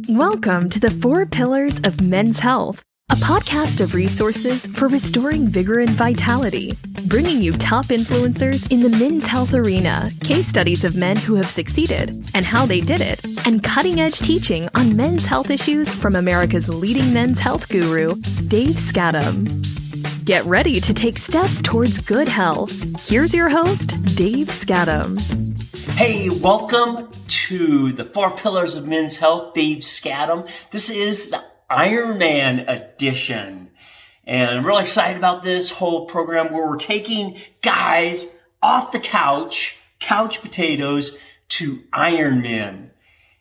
Welcome to the 4 Pillars of Men's Health, a podcast of resources for restoring vigor and vitality, bringing you top influencers in the men's health arena, case studies of men who have succeeded and how they did it, and cutting-edge teaching on men's health issues from America's leading men's health guru, Dave Skattum. Get ready to take steps towards good health. Here's your host, Dave Skattum. Hey, welcome to the 4 Pillars of Men's Health, Dave Skattum. This is the Ironman edition. And I'm really excited about this whole program where we're taking guys off the couch potatoes, to Ironman.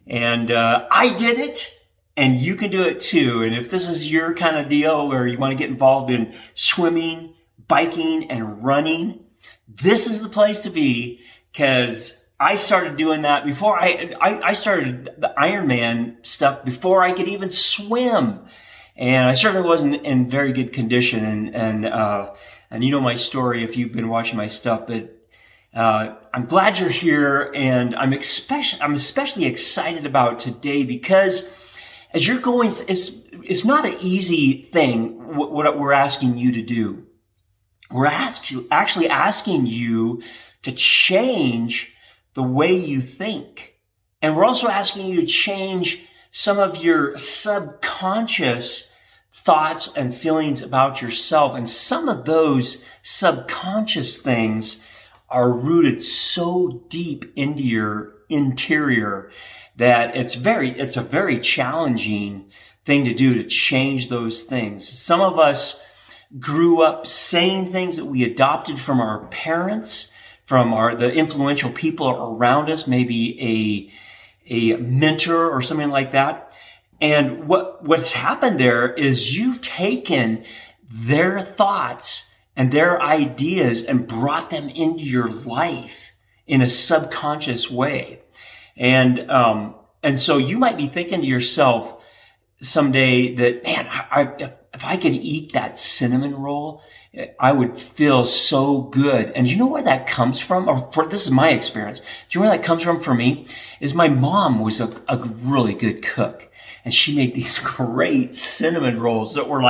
And I did it, and you can do it too. And if this is your kind of deal where you want to get involved in swimming, biking, and running, this is the place to be, because I started doing that before I started the Ironman stuff before I could even swim. And I certainly wasn't in very good condition. And you know my story if you've been watching my stuff, but I'm glad you're here, and I'm especially excited about today because as you're going, it's not an easy thing what we're asking you to do. We're actually asking you to change the way you think. And we're also asking you to change some of your subconscious thoughts and feelings about yourself. And some of those subconscious things are rooted so deep into your interior that it's a very challenging thing to do, to change those things. Some of us grew up saying things that we adopted from our parents, from the influential people around us, maybe a mentor or something like that. And what's happened there is you've taken their thoughts and their ideas and brought them into your life in a subconscious way. And so you might be thinking to yourself someday that, man, if I could eat that cinnamon roll, I would feel so good. And do you know where that comes from? This is my experience. Do you know where that comes from for me? Is my mom was a really good cook. And she made these great cinnamon rolls that were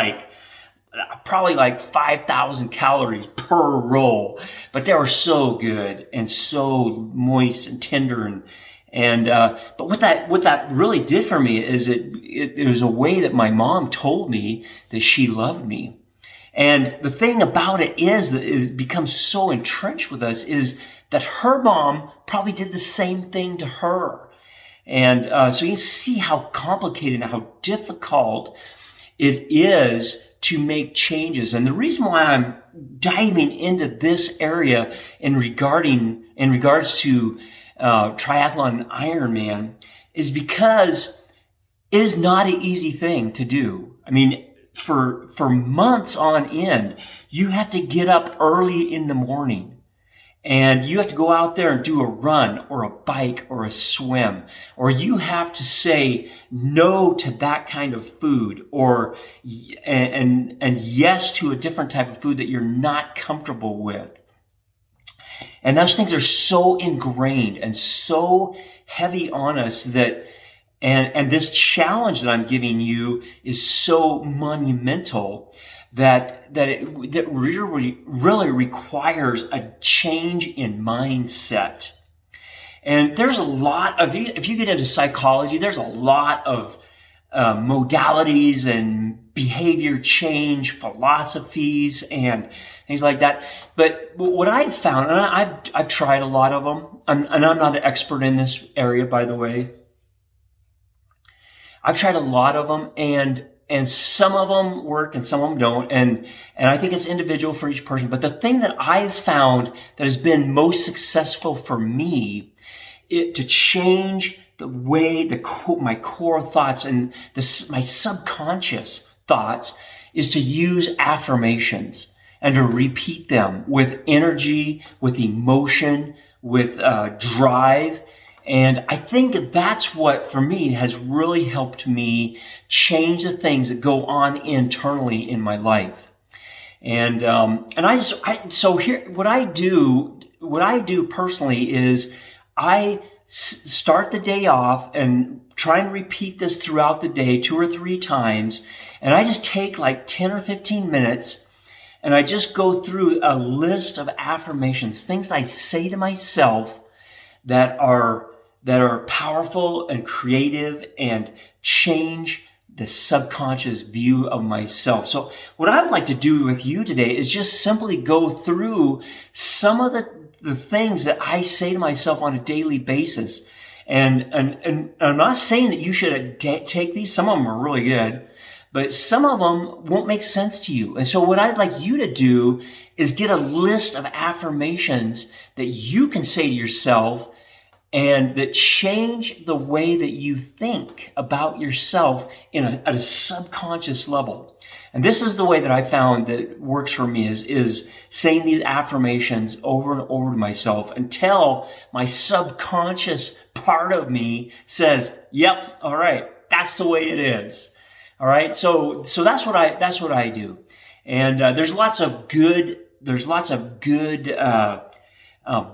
probably 5,000 calories per roll. But they were so good and so moist and tender. But what that really did for me is it was a way that my mom told me that she loved me. And the thing about it is becomes so entrenched with us is that her mom probably did the same thing to her. And so you see how complicated and how difficult it is to make changes. And the reason why I'm diving into this area in regards to triathlon and Ironman is because it is not an easy thing to do. I mean, for months on end, you have to get up early in the morning and you have to go out there and do a run or a bike or a swim, or you have to say no to that kind of food and yes to a different type of food that you're not comfortable with. And those things are so ingrained and so heavy on us that and this challenge that I'm giving you is so monumental that it really requires a change in mindset. And there's a lot of, if you get into psychology, there's a lot of modalities and behavior change philosophies and things like that. But what I've found, and I've tried a lot of them, and I'm not an expert in this area, by the way. I've tried a lot of them, and some of them work and some of them don't. And I think it's individual for each person. But the thing that I've found that has been most successful for me to change the way my core thoughts and my subconscious thoughts is to use affirmations and to repeat them with energy, with emotion, with drive. And I think that's what, for me, has really helped me change the things that go on internally in my life. And so here, what I do personally is I start the day off and try and repeat this throughout the day 2 or 3 times. And I just take like 10 or 15 minutes and I just go through a list of affirmations, things I say to myself that are powerful and creative and change the subconscious view of myself. So what I would like to do with you today is just simply go through some of the things that I say to myself on a daily basis. And I'm not saying that you should take these. Some of them are really good, but some of them won't make sense to you. And so what I'd like you to do is get a list of affirmations that you can say to yourself and that change the way that you think about yourself at a subconscious level. And this is the way that I found that works for me is saying these affirmations over and over to myself until my subconscious part of me says, yep, all right, that's the way it is. All right. So that's what I do. And there's lots of good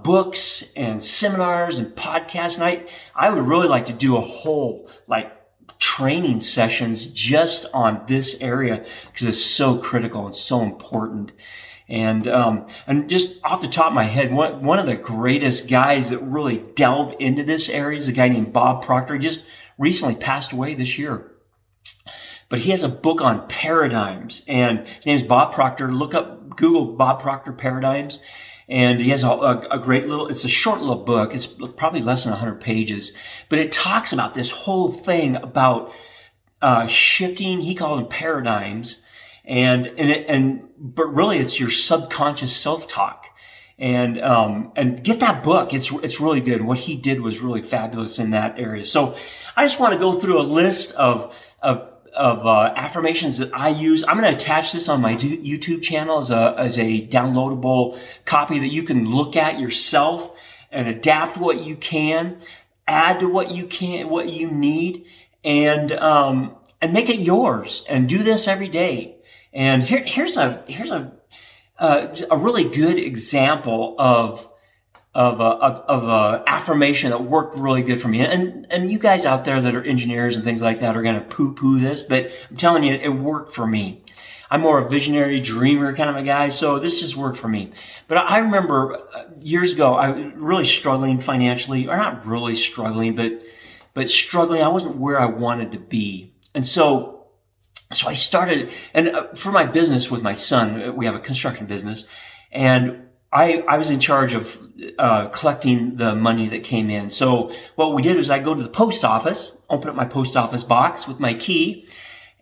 books and seminars and podcasts. And I would really like to do a whole training sessions just on this area because it's so critical and so important. And just off the top of my head, one of the greatest guys that really delve into this area is a guy named Bob Proctor. He just recently passed away this year. But he has a book on paradigms, and his name is Bob Proctor. Google Bob Proctor paradigms. And he has a great it's a short little book. It's probably less than 100 pages, but it talks about this whole thing about shifting. He called them paradigms, but really it's your subconscious self-talk. And get that book. It's really good. What he did was really fabulous in that area. So I just want to go through a list of affirmations that I use. I'm going to attach this on my YouTube channel as a downloadable copy that you can look at yourself and adapt what you can, add to what you need, and make it yours. And do this every day. And here's a really good example of a affirmation that worked really good for me. And you guys out there that are engineers and things like that are going to poo-poo this, but I'm telling you, it worked for me. I'm more a visionary dreamer kind of a guy, so this just worked for me. But I remember years ago, I was really struggling financially, or not really struggling, but struggling. I wasn't where I wanted to be. And so I started, and for my business with my son, we have a construction business, and I was in charge of collecting the money that came in. So what we did was I go to the post office, open up my post office box with my key,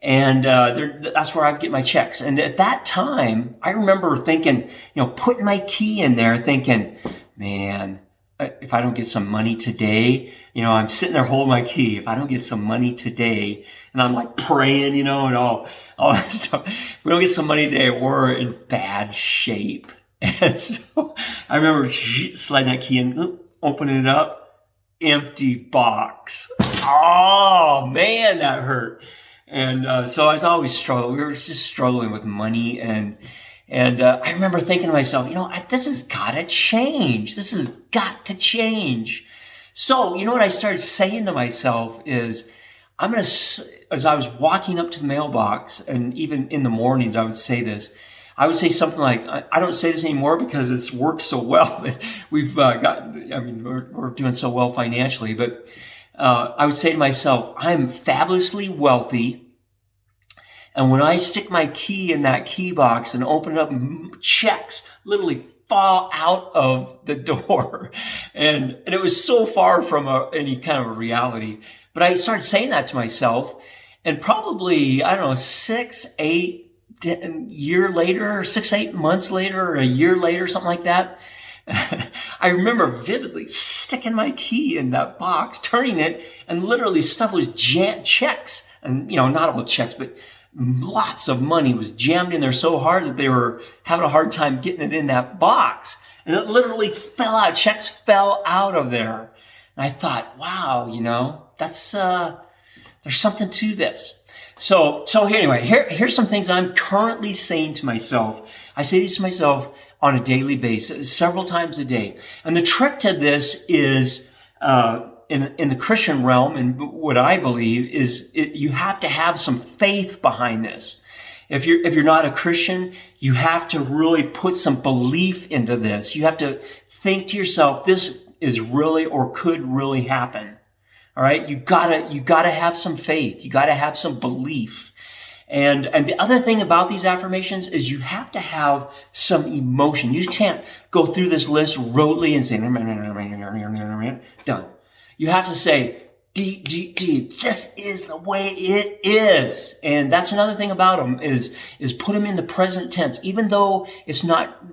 and that's where I get my checks. And at that time, I remember thinking, putting my key in there, thinking, man, if I don't get some money today, I'm sitting there holding my key. If I don't get some money today, and I'm like praying, and all that stuff. If we don't get some money today, we're in bad shape. And so I remember sliding that key in, opening it up, empty box. Oh man, that hurt. And so I was always struggling. We were just struggling with money, and I remember thinking to myself, this has got to change. This has got to change. So what I started saying to myself is, as I was walking up to the mailbox, and even in the mornings, I would say this. I would say something like, I don't say this anymore because it's worked so well. We're doing so well financially, but I would say to myself, I'm fabulously wealthy. And when I stick my key in that key box and open it up, checks literally fall out of the door. And it was so far from any kind of a reality. But I started saying that to myself, and probably, 6, 8 year later, 6, 8 months later, or a year later, something like that, I remember vividly sticking my key in that box, turning it, and literally stuff was checks, and not all checks, but lots of money was jammed in there so hard that they were having a hard time getting it in that box, and it literally fell out. Checks fell out of there, and I thought, wow, that's there's something to this. So here's some things I'm currently saying to myself. I say these to myself on a daily basis, several times a day. And the trick to this is in the Christian realm, and what I believe is you have to have some faith behind this. If you're not a Christian, you have to really put some belief into this. You have to think to yourself, this is really or could really happen. All right. You gotta have some faith. You gotta have some belief. And the other thing about these affirmations is you have to have some emotion. You just can't go through this list rotely and say, done. You have to say, this is the way it is. And that's another thing about them is put them in the present tense. Even though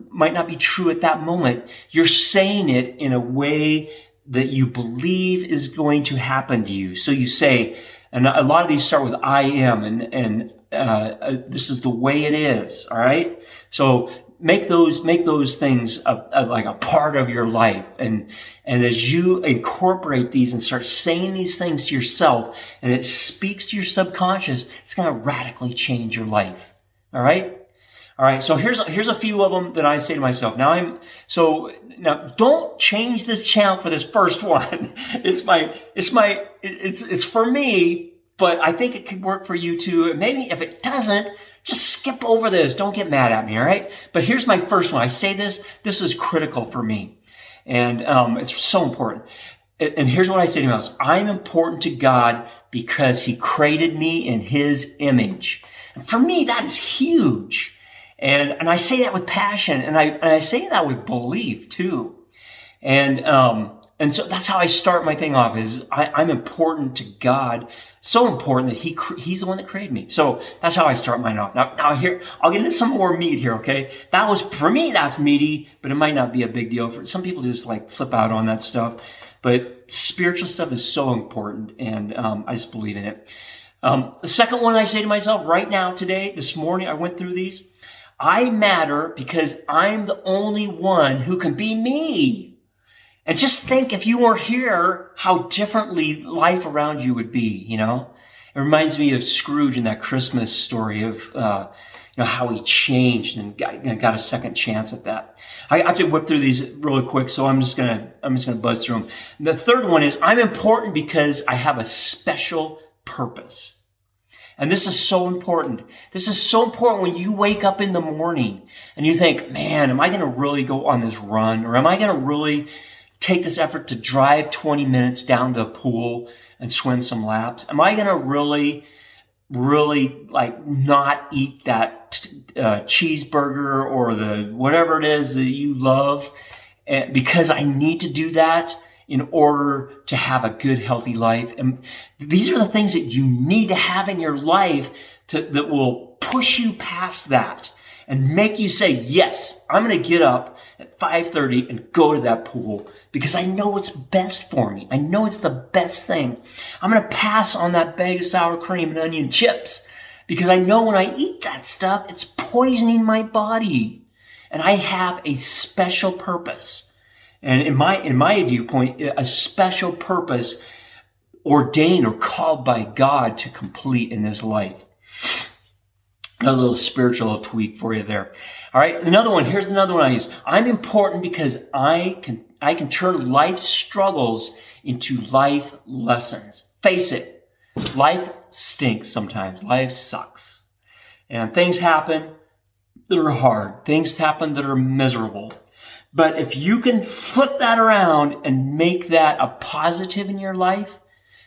might not be true at that moment, you're saying it in a way that you believe is going to happen to you. So you say, and a lot of these start with I am, and this is the way it is. All right. So make those things like a part of your life. And as you incorporate these and start saying these things to yourself, and it speaks to your subconscious, it's going to radically change your life. All right. All right. So here's a few of them that I say to myself. Now don't change this channel for this first one. It's for me, but I think it could work for you too. And maybe if it doesn't, just skip over this. Don't get mad at me. All right. But here's my first one. I say this is critical for me. And, it's so important. And here's what I say to myself. I'm important to God because he created me in his image. And for me, that is huge. And I say that with passion, and I say that with belief too. And so that's how I start my thing off is I'm important to God. So important that he's the one that created me. So that's how I start mine off. Now here, I'll get into some more meat here. Okay. For me, that's meaty, but it might not be a big deal for some people. Just like flip out on that stuff, but spiritual stuff is so important. And, I just believe in it. The second one I say to myself right now, today, this morning, I went through these. I matter because I'm the only one who can be me. And just think if you were here, how differently life around you would be, you know? It reminds me of Scrooge in that Christmas story of, how he changed and got a second chance at that. I have to whip through these really quick, so I'm just gonna buzz through them. The third one is I'm important because I have a special purpose. And this is so important. This is so important when you wake up in the morning and you think, man, am I going to really go on this run? Or am I going to really take this effort to drive 20 minutes down to the pool and swim some laps? Am I going to really like not eat that cheeseburger or the whatever it is that you love because I need to do that in order to have a good, healthy life? And these are the things that you need to have in your life that will push you past that and make you say, yes, I'm going to get up at 5:30 and go to that pool because I know it's best for me. I know it's the best thing. I'm going to pass on that bag of sour cream and onion chips because I know when I eat that stuff, it's poisoning my body. And I have a special purpose. And in my viewpoint, a special purpose ordained or called by God to complete in this life. A little spiritual tweak for you there. All right. Here's another one I use. I'm important because I can turn life struggles into life lessons. Face it. Life stinks sometimes. Life sucks. And things happen that are hard. Things happen that are miserable. But if you can flip that around and make that a positive in your life,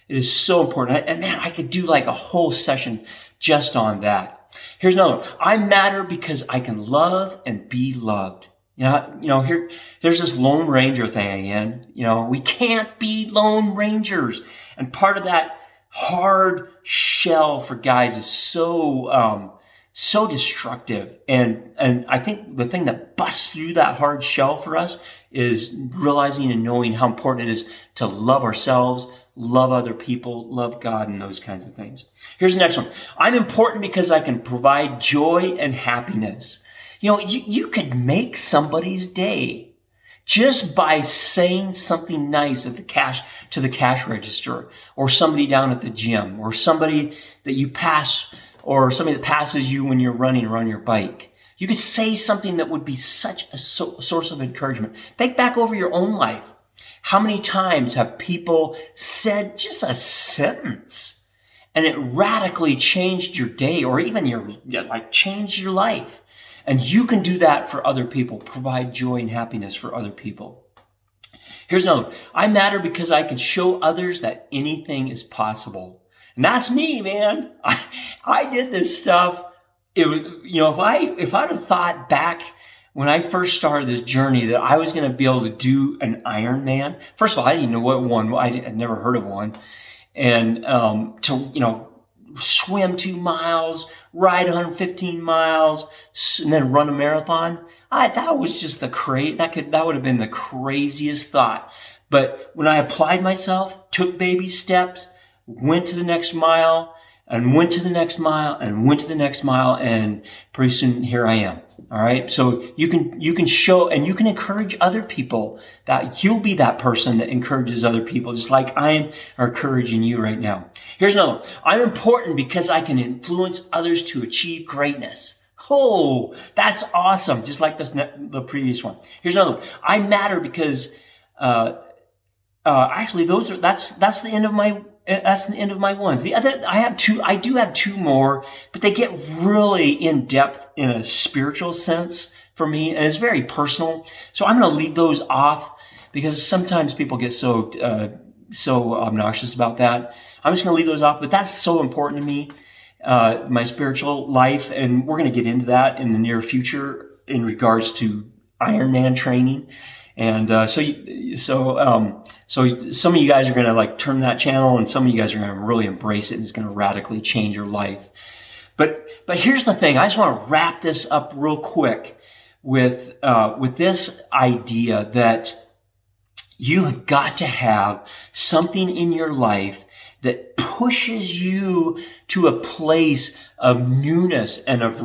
it is so important. And man, I could do like a whole session just on that. Here's another one. I matter because I can love and be loved. There's this Lone Ranger thing again. We can't be Lone Rangers. And part of that hard shell for guys is so destructive. And I think the thing that busts through that hard shell for us is realizing and knowing how important it is to love ourselves, love other people, love God, and those kinds of things. Here's the next one. I'm important because I can provide joy and happiness. You could make somebody's day just by saying something nice at to the cash register, or somebody down at the gym, or somebody that you pass, or somebody that passes you when you're running or on your bike. You could say something that would be such a source of encouragement. Think back over your own life. How many times have people said just a sentence and it radically changed your day or even changed your life? And you can do that for other people, provide joy and happiness for other people. Here's another one. I matter because I can show others that anything is possible. And that's me, man. I did this stuff. If I'd have thought back when I first started this journey that I was going to be able to do an Ironman. First of all, I didn't even know what one. I'd never heard of one. And to swim 2 miles, ride 115 miles, and then run a marathon. That was just that would have been the craziest thought. But when I applied myself, took baby steps, went to the next mile, and went to the next mile, and went to the next mile, and pretty soon here I am. All right. So you can show and you can encourage other people that you'll be that person that encourages other people, just like I am encouraging you right now. Here's another one. I'm important because I can influence others to achieve greatness. Oh, that's awesome. Just like the previous one. Here's another one. I matter because, actually that's the end of my ones. I do have two more, but they get really in depth in a spiritual sense for me, and it's very personal. So I'm going to leave those off because sometimes people get so obnoxious about that. I'm just going to leave those off, but that's so important to me, my spiritual life, and we're going to get into that in the near future in regards to Ironman training. And so some of you guys are going to turn that channel, and some of you guys are going to really embrace it, and it's going to radically change your life. But here's the thing. I just want to wrap this up real quick with this idea that you have got to have something in your life that pushes you to a place of newness and of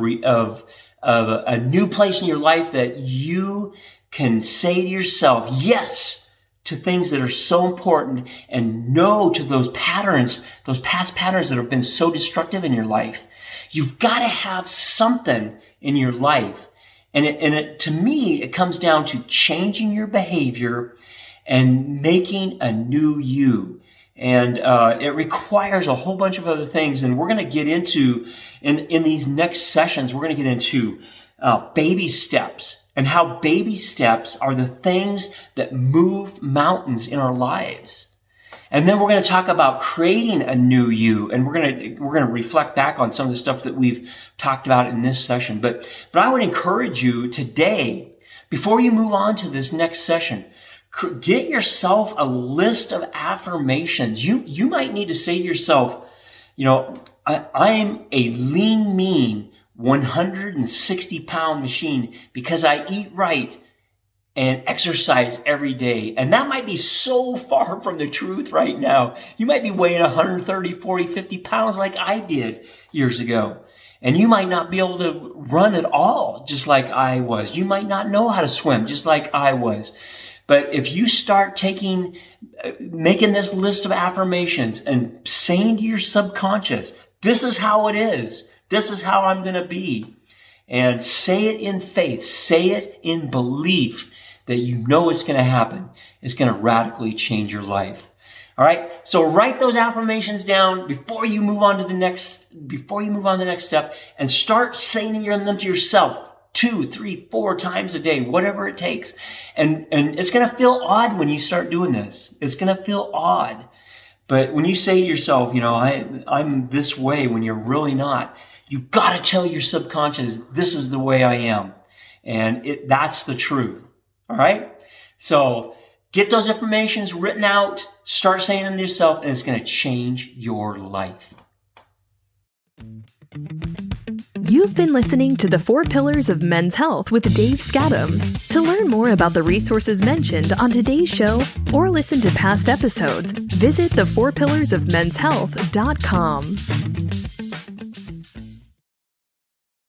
a new place in your life that you can say to yourself yes to things that are so important and no to those patterns, those past patterns that have been so destructive in your life. You've got to have something in your life. And to me, it comes down to changing your behavior and making a new you. And it requires a whole bunch of other things. And we're going to get into, in these next sessions, we're going to get into baby steps. And how baby steps are the things that move mountains in our lives. And then we're going to talk about creating a new you. And we're going to reflect back on some of the stuff that we've talked about in this session. But I would encourage you today, before you move on to this next session, get yourself a list of affirmations. You might need to say to yourself, I'm a lean, mean, 160-pound machine because I eat right and exercise every day. And that might be so far from the truth right now. You might be weighing 130, 40, 50 pounds like I did years ago. And you might not be able to run at all, just like I was. You might not know how to swim, just like I was. But if you start making this list of affirmations and saying to your subconscious, this is how it is. This is how I'm going to be. And say it in faith. Say it in belief that you know it's going to happen. It's going to radically change your life. All right. So write those affirmations down before you move on to the next step, and start saying them to yourself 2, 3, 4 times a day, whatever it takes. And it's going to feel odd when you start doing this. It's going to feel odd. But when you say to yourself, I'm this way when you're really not, you got to tell your subconscious, this is the way I am. And that's the truth. All right. So get those affirmations written out, start saying them to yourself, and it's going to change your life. You've been listening to the 4 Pillars of Men's Health with Dave Skattum. To learn more about the resources mentioned on today's show or listen to past episodes, visit the4pillarsofmenshealth.com.